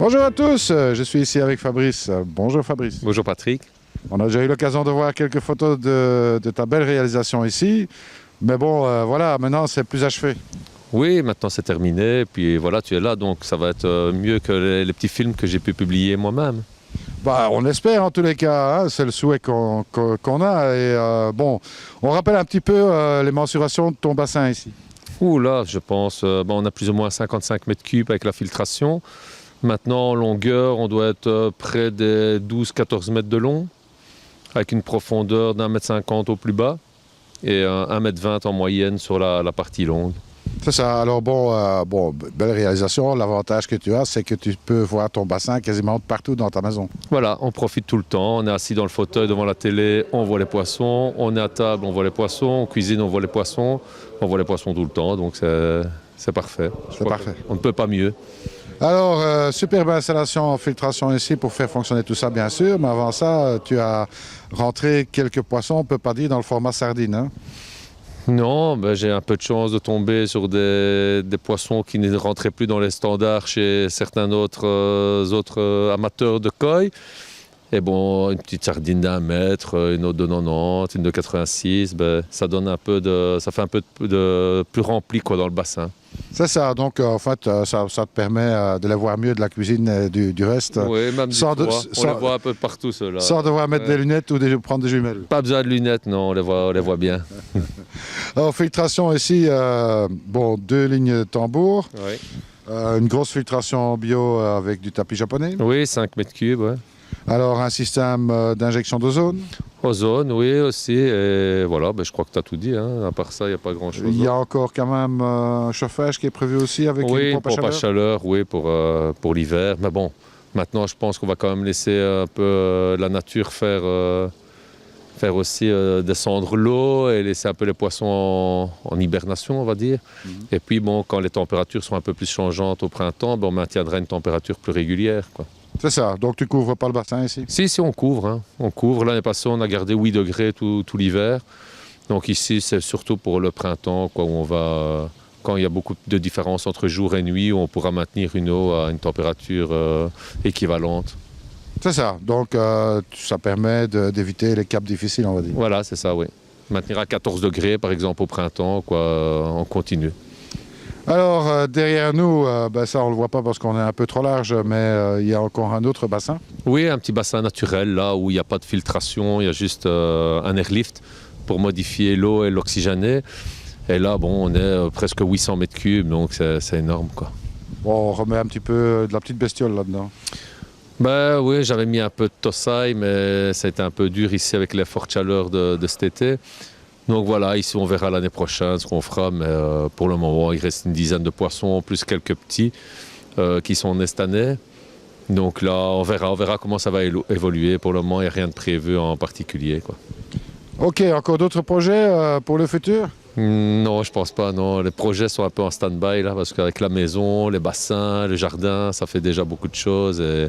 Bonjour à tous, je suis ici avec Fabrice. Bonjour Fabrice. Bonjour Patrick. On a déjà eu l'occasion de voir quelques photos de ta belle réalisation ici. Mais bon, voilà, maintenant c'est plus achevé. Oui, maintenant c'est terminé, puis voilà, tu es là, donc ça va être mieux que les petits films que j'ai pu publier moi-même. Bah, on espère en tous les cas, hein, c'est le souhait qu'on a. Et bon, on rappelle un petit peu les mensurations de ton bassin ici. Ouh là, je pense, on a plus ou moins 55 mètres cubes avec la filtration. Maintenant, en longueur, on doit être près des 12-14 mètres de long, avec une profondeur d'1,50 m au plus bas et 1,20 m en moyenne sur la partie longue. C'est ça. Alors bon, belle réalisation. L'avantage que tu as, c'est que tu peux voir ton bassin quasiment partout dans ta maison. Voilà, on profite tout le temps. On est assis dans le fauteuil devant la télé, on voit les poissons. On est à table, on voit les poissons. On cuisine, on voit les poissons. On voit les poissons tout le temps, donc c'est parfait. C'est parfait. On ne peut pas mieux. Alors, superbe installation en filtration ici pour faire fonctionner tout ça, bien sûr. Mais avant ça, tu as rentré quelques poissons, on ne peut pas dire, dans le format sardine. Hein? Non, j'ai un peu de chance de tomber sur des poissons qui ne rentraient plus dans les standards chez certains autres amateurs de koi. Et bon, une petite sardine d'1 mètre, une autre de 90, une de 86, ça donne ça fait un peu de plus rempli quoi, dans le bassin. C'est ça, donc en fait, ça te permet de les voir mieux de la cuisine et du reste. Oui, même on les voit un peu partout ceux-là. Sans devoir mettre des lunettes ou prendre des jumelles. Pas besoin de lunettes, non, on les voit bien. Alors, filtration ici, bon, 2 lignes de tambour. Oui. Une grosse filtration bio avec du tapis japonais. Oui, 5 mètres cubes, ouais. Alors, un système d'injection d'ozone. Ozone, oui, aussi. Et voilà, je crois que tu as tout dit. Hein. À part ça, il n'y a pas grand-chose. Il y a encore quand même un chauffage qui est prévu aussi avec une pompe à chaleur. Oui, pour l'hiver. Mais bon, maintenant, je pense qu'on va quand même laisser un peu la nature faire aussi descendre l'eau et laisser un peu les poissons en hibernation, on va dire. Et puis, bon, quand les températures sont un peu plus changeantes au printemps, on maintiendra une température plus régulière, quoi. C'est ça, donc tu couvres pas le bassin ici? Si, on couvre. Hein. On couvre. L'année passée, on a gardé 8 degrés tout l'hiver. Donc ici, c'est surtout pour le printemps, quoi, où on va, quand il y a beaucoup de différence entre jour et nuit, où on pourra maintenir une eau à une température équivalente. C'est ça, donc ça permet d'éviter les caps difficiles, on va dire. Voilà, c'est ça, oui. Maintenir à 14 degrés, par exemple, au printemps, quoi, en continu. Alors, derrière nous, ça on ne le voit pas parce qu'on est un peu trop large, mais il y a encore un autre bassin. Oui, un petit bassin naturel, là où il n'y a pas de filtration, il y a juste un airlift pour modifier l'eau et l'oxygéner. Et là, bon, on est presque 800 mètres cubes, donc c'est énorme, quoi. Bon, on remet un petit peu de la petite bestiole là-dedans. Oui, j'avais mis un peu de tossaille, mais ça a été un peu dur ici avec les fortes chaleurs de cet été. Donc voilà, ici on verra l'année prochaine ce qu'on fera, mais pour le moment il reste une dizaine de poissons, plus quelques petits qui sont nés cette année. Donc là on verra comment ça va évoluer. Pour le moment il n'y a rien de prévu en particulier, quoi. Ok, encore d'autres projets pour le futur? Non, je pense pas, non. Les projets sont un peu en stand-by là, parce qu'avec la maison, les bassins, le jardin, ça fait déjà beaucoup de choses. Et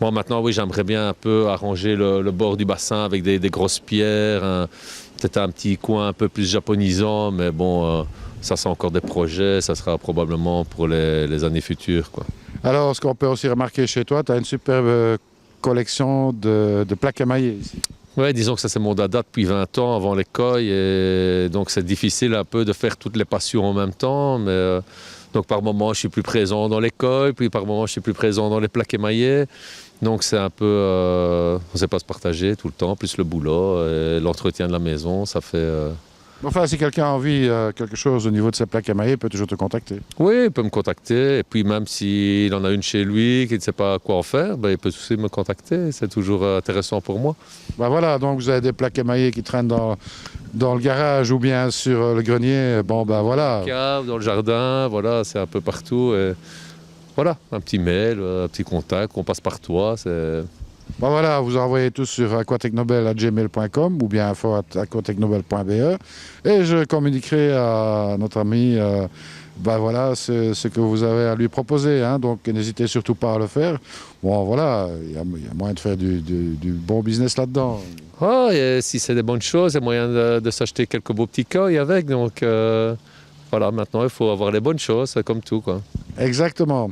moi maintenant, oui, j'aimerais bien un peu arranger le bord du bassin avec des grosses pierres, peut-être un petit coin un peu plus japonisant, mais bon, ça c'est encore des projets, ça sera probablement pour les années futures, quoi. Alors, ce qu'on peut aussi remarquer chez toi, tu as une superbe collection de plaques émaillées ici. Oui, disons que ça c'est mon dada depuis 20 ans avant les koi, et donc c'est difficile un peu de faire toutes les passions en même temps, mais donc par moment je suis plus présent dans les koi, puis par moment je suis plus présent dans les plaques émaillées. Donc c'est un peu, on ne sait pas se partager tout le temps, plus le boulot, l'entretien de la maison, ça fait... Enfin, si quelqu'un a envie quelque chose au niveau de ses plaques émaillées, il peut toujours te contacter. Oui, il peut me contacter, et puis même s'il en a une chez lui, qu'il ne sait pas quoi en faire, il peut aussi me contacter, c'est toujours intéressant pour moi. Voilà, donc vous avez des plaques émaillées qui traînent dans le garage ou bien sur le grenier, bon voilà. Dans le cave, dans le jardin, voilà, c'est un peu partout. Et voilà, un petit mail, un petit contact, on passe par toi. Voilà, vous envoyez tous sur aquatechnobel@gmail.com ou bien info@aquatechnobel.be et je communiquerai à notre ami voilà, ce que vous avez à lui proposer. Hein, donc n'hésitez surtout pas à le faire. Bon voilà, il y a moyen de faire du bon business là-dedans. Oh, et si c'est des bonnes choses, il y a moyen de s'acheter quelques beaux petits koi avec. Donc voilà, maintenant il faut avoir les bonnes choses, comme tout, quoi. Exactement.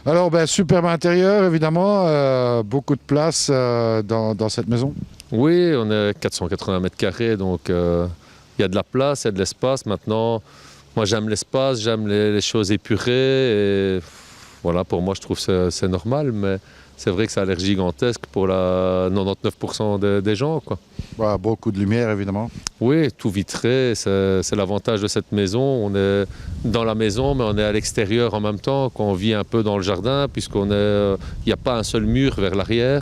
Alors, ben, superbe intérieur, évidemment. Beaucoup de place dans cette maison. Oui, on est 480 mètres carrés, donc il y a de la place, il y a de l'espace. Maintenant, moi j'aime l'espace, j'aime les choses épurées. Et voilà, pour moi, je trouve que c'est normal, mais c'est vrai que ça a l'air gigantesque pour la 99% des gens, quoi. Voilà, beaucoup de lumière, évidemment. Oui, tout vitré, c'est l'avantage de cette maison. On est dans la maison, mais on est à l'extérieur en même temps, qu'on vit un peu dans le jardin, puisqu'on est, il n'y a pas un seul mur vers l'arrière.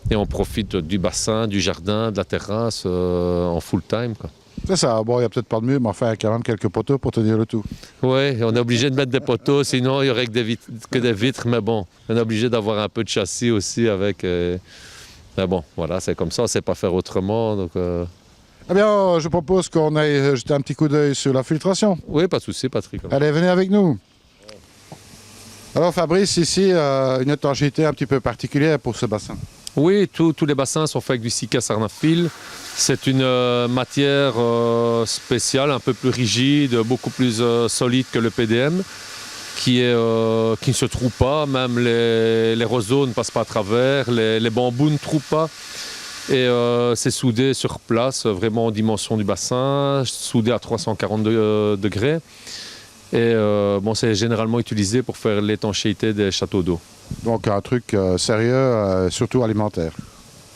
Et on profite du bassin, du jardin, de la terrasse en full time, quoi. C'est ça. Bon, il n'y a peut-être pas de mur, mais enfin, il y a quand même quelques poteaux pour tenir le tout. Oui, on est obligé de mettre des poteaux, sinon il n'y aurait que des vitres. Mais bon, on est obligé d'avoir un peu de châssis aussi avec. Mais bon, voilà, c'est comme ça, on ne sait pas faire autrement. Donc, Eh bien, je propose qu'on aille jeter un petit coup d'œil sur la filtration. Oui, pas de souci, Patrick. Allez, venez avec nous. Alors, Fabrice, ici, une étanchéité un petit peu particulière pour ce bassin. Oui, tous les bassins sont faits avec du Sika Sarnafil. C'est une matière spéciale, un peu plus rigide, beaucoup plus solide que le PDM, qui ne se trouve pas. Même les roseaux ne passent pas à travers, les bambous ne trouvent pas. Et c'est soudé sur place, vraiment en dimension du bassin, soudé à 340 degrés. Et bon, c'est généralement utilisé pour faire l'étanchéité des châteaux d'eau. Donc un truc sérieux, surtout alimentaire.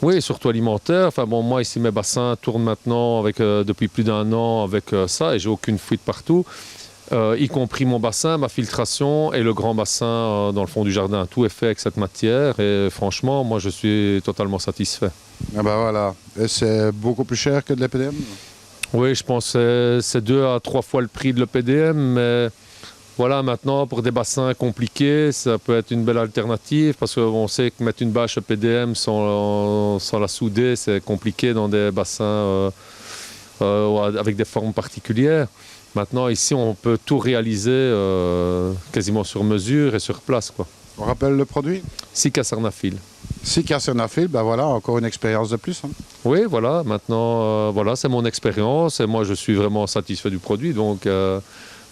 Oui, surtout alimentaire. Enfin bon, moi ici mes bassins tournent maintenant avec, depuis plus d'un an avec ça et j'ai aucune fuite partout. Y compris mon bassin, ma filtration et le grand bassin dans le fond du jardin. Tout est fait avec cette matière et franchement, moi je suis totalement satisfait. Ah ben voilà. Et c'est beaucoup plus cher que de l'EPDM? Oui, je pense que c'est 2 à 3 fois le prix de l'EPDM, mais voilà, maintenant, pour des bassins compliqués, ça peut être une belle alternative parce qu'on sait que mettre une bâche EPDM sans la souder, c'est compliqué dans des bassins avec des formes particulières. Maintenant, ici, on peut tout réaliser quasiment sur mesure et sur place, quoi. On rappelle le produit? Sika Sarnafil. Sika Sarnafil, ben voilà, encore une expérience de plus. Hein. Oui, voilà, maintenant, voilà, c'est mon expérience et moi, je suis vraiment satisfait du produit. Donc,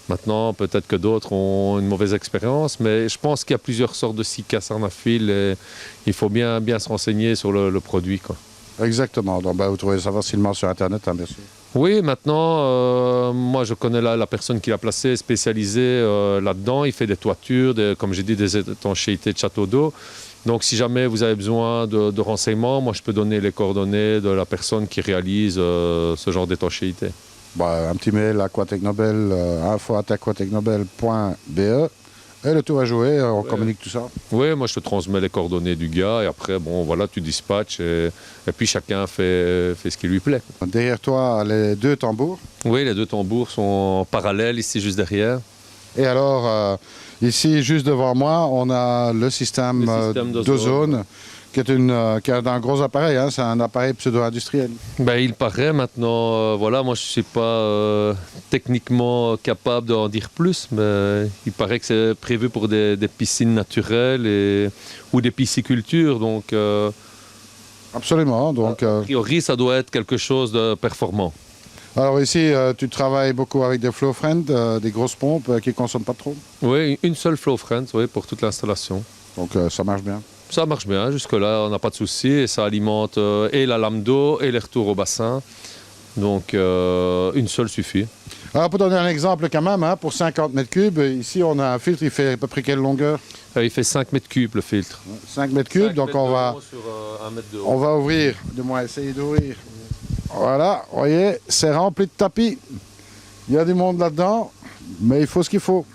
maintenant, peut-être que d'autres ont une mauvaise expérience, mais je pense qu'il y a plusieurs sortes de Sika Sarnafil et il faut bien se renseigner sur le produit, quoi. Exactement. Donc, ben, vous trouvez ça facilement sur Internet, hein, bien sûr. Oui, maintenant, moi je connais la personne qui l'a placé, spécialisée là-dedans. Il fait des toitures, comme j'ai dit, des étanchéités de châteaux d'eau. Donc si jamais vous avez besoin de renseignements, moi je peux donner les coordonnées de la personne qui réalise ce genre d'étanchéité. Bah, un petit mail à Aquatechnobel, info@aquatechnobel.be et le tour à jouer, on communique tout ça. Oui, moi je te transmets les coordonnées du gars et après, bon voilà, tu dispatches et puis chacun fait ce qui lui plaît. Derrière toi, les 2 tambours. Oui, les 2 tambours sont en parallèle ici juste derrière. Et alors, ici, juste devant moi, on a le système d'ozone, qui est un gros appareil, hein, c'est un appareil pseudo-industriel. Ben, il paraît maintenant, voilà, moi je ne suis pas techniquement capable d'en dire plus, mais il paraît que c'est prévu pour des piscines naturelles ou des piscicultures, donc Absolument. Donc, a priori ça doit être quelque chose de performant. Alors ici, tu travailles beaucoup avec des flow friends, des grosses pompes qui ne consomment pas trop? Oui, une seule flow friend, oui, pour toute l'installation. Donc ça marche bien? Ça marche bien, jusque-là on n'a pas de souci et ça alimente et la lame d'eau et les retours au bassin. Donc une seule suffit. Alors pour donner un exemple quand même, hein, pour 50 mètres cubes, ici on a un filtre, il fait à peu près quelle longueur? Il fait 5 mètres cubes le filtre. 5 mètres cubes, 5 donc mètres on de va, haut sur 1 mètre de haut. on va ouvrir, du moins essayer d'ouvrir. Voilà, vous voyez, c'est rempli de tapis. Il y a du monde là-dedans, mais il faut ce qu'il faut.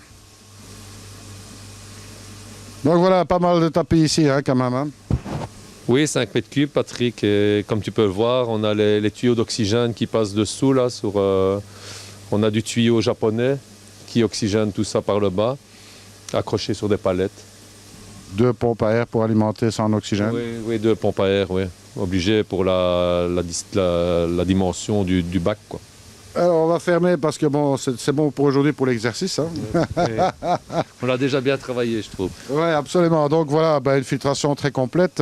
Donc voilà, pas mal de tapis ici hein, quand même. Hein. Oui, 5 mètres cubes, Patrick. Et comme tu peux le voir, on a les tuyaux d'oxygène qui passent dessous. Là, on a du tuyau japonais qui oxygène tout ça par le bas, accroché sur des palettes. 2 pompes à air pour alimenter sans oxygène. Oui, 2 pompes à air, oui. Obligé pour la dimension du bac, quoi. Alors on va fermer parce que bon, c'est bon pour aujourd'hui pour l'exercice. Hein. On l'a déjà bien travaillé, je trouve. Oui, absolument. Donc voilà, une filtration très complète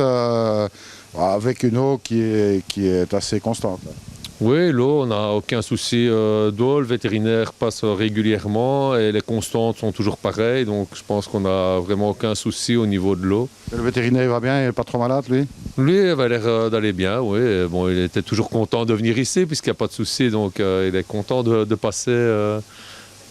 avec une eau qui est assez constante. Oui, l'eau, on n'a aucun souci d'eau. Le vétérinaire passe régulièrement et les constantes sont toujours pareilles. Donc je pense qu'on n'a vraiment aucun souci au niveau de l'eau. Le vétérinaire il va bien, il n'est pas trop malade lui? Lui, il avait l'air d'aller bien, oui. Bon, il était toujours content de venir ici puisqu'il n'y a pas de souci. Donc il est content de passer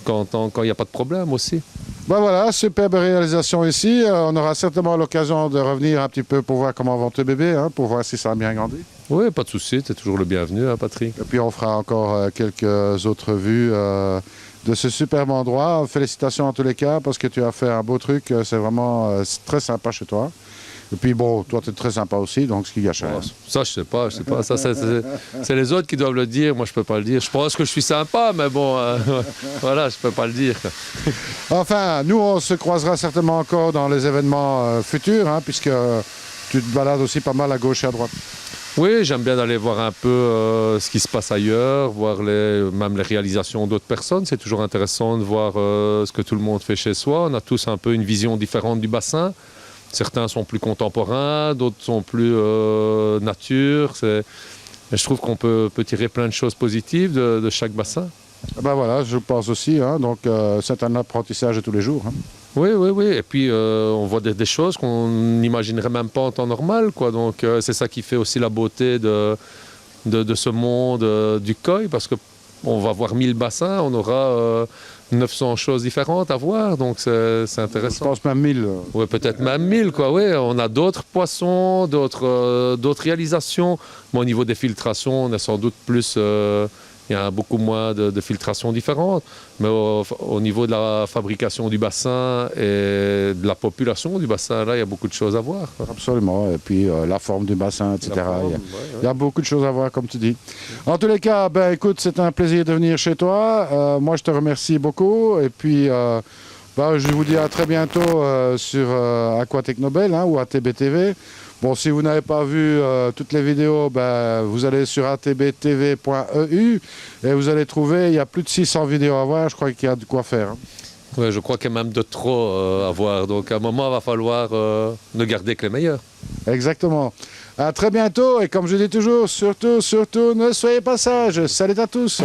quand il n'y a pas de problème aussi. Ben voilà, superbe réalisation ici. On aura certainement l'occasion de revenir un petit peu pour voir comment vont tes bébés, hein, pour voir si ça a bien grandi. Oui, pas de souci, tu es toujours le bienvenu, hein, Patrick. Et puis on fera encore quelques autres vues de ce superbe endroit. Félicitations en tous les cas parce que tu as fait un beau truc. C'est vraiment très sympa chez toi. Et puis bon, toi tu es très sympa aussi, donc ce qui gâche rien. Ça, je sais pas. Ça, c'est les autres qui doivent le dire. Moi, je peux pas le dire. Je pense que je suis sympa, mais bon, voilà, je peux pas le dire. Enfin, nous on se croisera certainement encore dans les événements futurs, hein, puisque tu te balades aussi pas mal à gauche et à droite. Oui, j'aime bien aller voir un peu ce qui se passe ailleurs, voir même les réalisations d'autres personnes. C'est toujours intéressant de voir ce que tout le monde fait chez soi. On a tous un peu une vision différente du bassin. Certains sont plus contemporains, d'autres sont plus nature. Je trouve qu'on peut tirer plein de choses positives de chaque bassin. Ben voilà, je pense aussi, hein, donc c'est un apprentissage de tous les jours. Hein. Oui, oui, oui. Et puis, on voit des choses qu'on n'imaginerait même pas en temps normal, quoi. Donc, c'est ça qui fait aussi la beauté de ce monde du Coy, parce qu'on va voir 1000 bassins, on aura 900 choses différentes à voir, donc c'est intéressant. Je pense même 1000. Oui, peut-être même 1000, quoi. Oui, on a d'autres poissons, d'autres réalisations. Mais au niveau des filtrations, on est sans doute plus... il y a beaucoup moins de filtrations différentes. Mais au niveau de la fabrication du bassin et de la population du bassin, là, il y a beaucoup de choses à voir, quoi. Absolument. Et puis la forme du bassin, etc. Il y a beaucoup de choses à voir, comme tu dis. En tous les cas, ben, écoute, c'est un plaisir de venir chez toi. Moi, je te remercie beaucoup. Et puis, ben, je vous dis à très bientôt sur Aquatechnobel, hein, ou ATBTV. Bon, si vous n'avez pas vu toutes les vidéos, ben, vous allez sur atbtv.eu et vous allez trouver, il y a plus de 600 vidéos à voir, je crois qu'il y a de quoi faire. Hein. Oui, je crois qu'il y a même de trop à voir. Donc à un moment, il va falloir ne garder que les meilleurs. Exactement. À très bientôt et comme je dis toujours, surtout, ne soyez pas sages. Salut à tous.